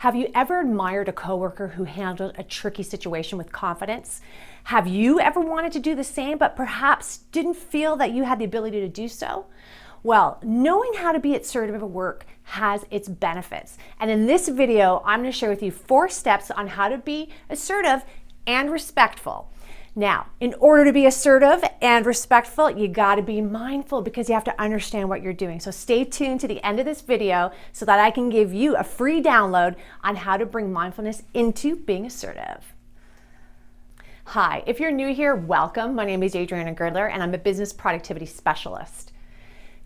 Have you ever admired a coworker who handled a tricky situation with confidence? Have you ever wanted to do the same, but perhaps didn't feel that you had the ability to do so? Well, knowing how to be assertive at work has its benefits. And in this video, I'm going to share with you 4 steps on how to be assertive and respectful. Now, in order to be assertive and respectful, you got to be mindful because you have to understand what you're doing. So stay tuned to the end of this video so that I can give you a free download on how to bring mindfulness into being assertive. Hi, if you're new here, welcome. My name is Adriana Girdler and I'm a business productivity specialist.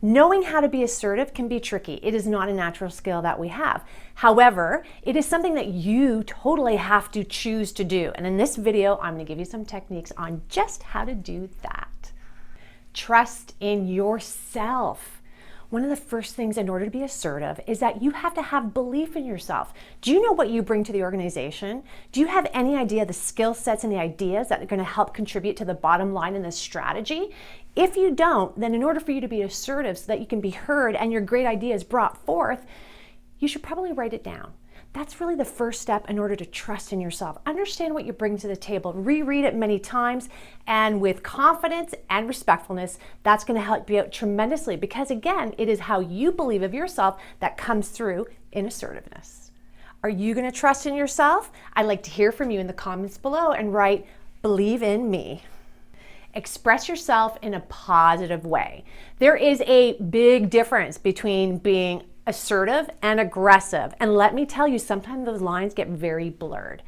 Knowing how to be assertive can be tricky. It is not a natural skill that we have. However, it is something that you totally have to choose to do. And in this video, I'm going to give you some techniques on just how to do that. Trust in yourself. One of the first things in order to be assertive is that you have to have belief in yourself. Do you know what you bring to the organization? Do you have any idea the skill sets and the ideas that are going to help contribute to the bottom line in this strategy? If you don't, then in order for you to be assertive so that you can be heard and your great ideas brought forth, you should probably write it down. That's really the first step in order to trust in yourself. Understand what you bring to the table, reread it many times, and with confidence and respectfulness, that's going to help you out tremendously because again, it is how you believe of yourself that comes through in assertiveness. Are you going to trust in yourself? I'd like to hear from you in the comments below and write, "Believe in me." Express yourself in a positive way. There is a big difference between being assertive and aggressive. And let me tell you, sometimes those lines get very blurred.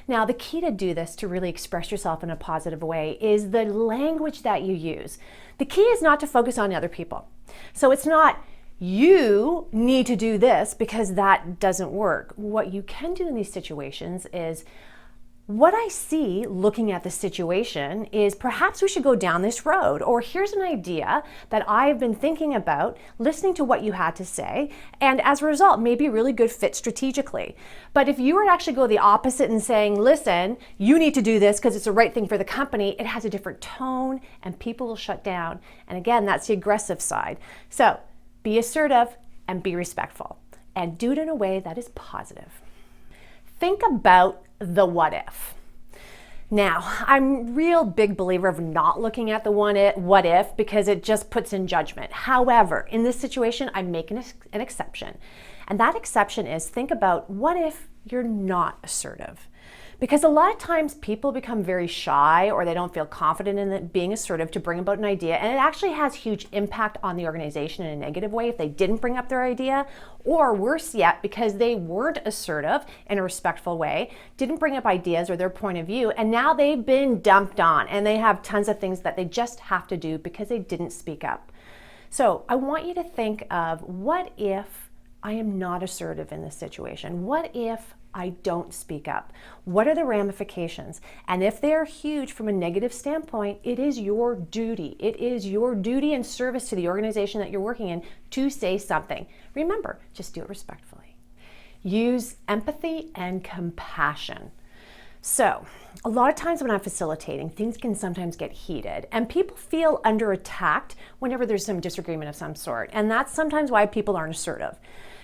Now, the key to do this, to really express yourself in a positive way, is the language that you use. The key is not to focus on other people. So it's not, you need to do this, because that doesn't work. What you can do in these situations is, what I see looking at the situation is perhaps we should go down this road, or here's an idea that I've been thinking about, listening to what you had to say, and as a result, maybe a really good fit strategically. But if you were to actually go the opposite and saying, listen, you need to do this because it's the right thing for the company, it has a different tone and people will shut down. And again, that's the aggressive side. So be assertive and be respectful and do it in a way that is positive. Think about the what if. Now, I'm a real big believer of not looking at the what if because it just puts in judgment. However, in this situation, I'm making an exception. And that exception is, think about what if you're not assertive. Because a lot of times people become very shy or they don't feel confident in being assertive to bring about an idea, and it actually has huge impact on the organization in a negative way if they didn't bring up their idea, or worse yet, because they weren't assertive in a respectful way, didn't bring up ideas or their point of view, and now they've been dumped on and they have tons of things that they just have to do because they didn't speak up. So I want you to think of, what if I am not assertive in this situation? What if I don't speak up? What are the ramifications? And if they're huge from a negative standpoint, it is your duty. It is your duty and service to the organization that you're working in to say something. Remember, just do it respectfully. Use empathy and compassion. So, a lot of times when I'm facilitating, things can sometimes get heated and people feel under attack whenever there's some disagreement of some sort. And that's sometimes why people aren't assertive.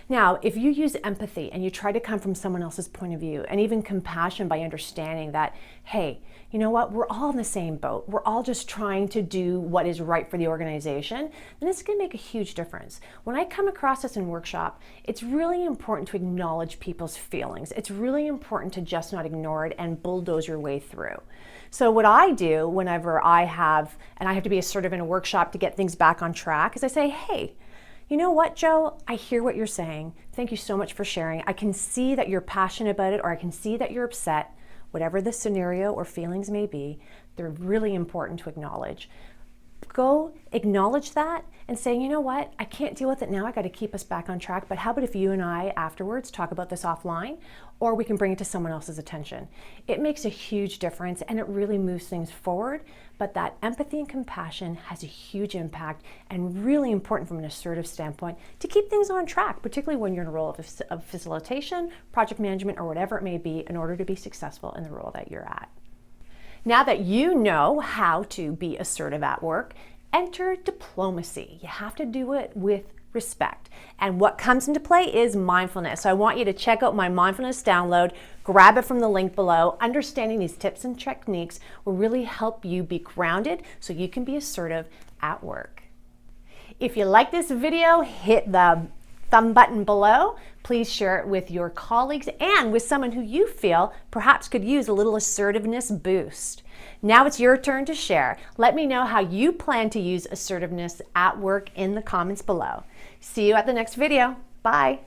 Now, if you use empathy and you try to come from someone else's point of view, and even compassion by understanding that, hey, you know what, we're all in the same boat. We're all just trying to do what is right for the organization, then it's going to make a huge difference. When I come across this in workshop, it's really important to acknowledge people's feelings. It's really important to just not ignore it and bulldoze your way through. So what I do whenever I have to be assertive in a workshop to get things back on track is I say, hey, you know what, Joe? I hear what you're saying. Thank you so much for sharing. I can see that you're passionate about it, or I can see that you're upset. Whatever the scenario or feelings may be, they're really important to acknowledge. Go acknowledge that and say, you know what, I can't deal with it now. I got to keep us back on track. But how about if you and I afterwards talk about this offline, or we can bring it to someone else's attention? It makes a huge difference and it really moves things forward. But that empathy and compassion has a huge impact and really important from an assertive standpoint to keep things on track, particularly when you're in a role of facilitation, project management, or whatever it may be, in order to be successful in the role that you're at. Now that you know how to be assertive at work, enter diplomacy. You have to do it with respect. And what comes into play is mindfulness. So I want you to check out my mindfulness download, grab it from the link below. Understanding these tips and techniques will really help you be grounded so you can be assertive at work. If you like this video, hit the thumb button below. Please share it with your colleagues and with someone who you feel perhaps could use a little assertiveness boost. Now it's your turn to share. Let me know how you plan to use assertiveness at work in the comments below. See you at the next video. Bye.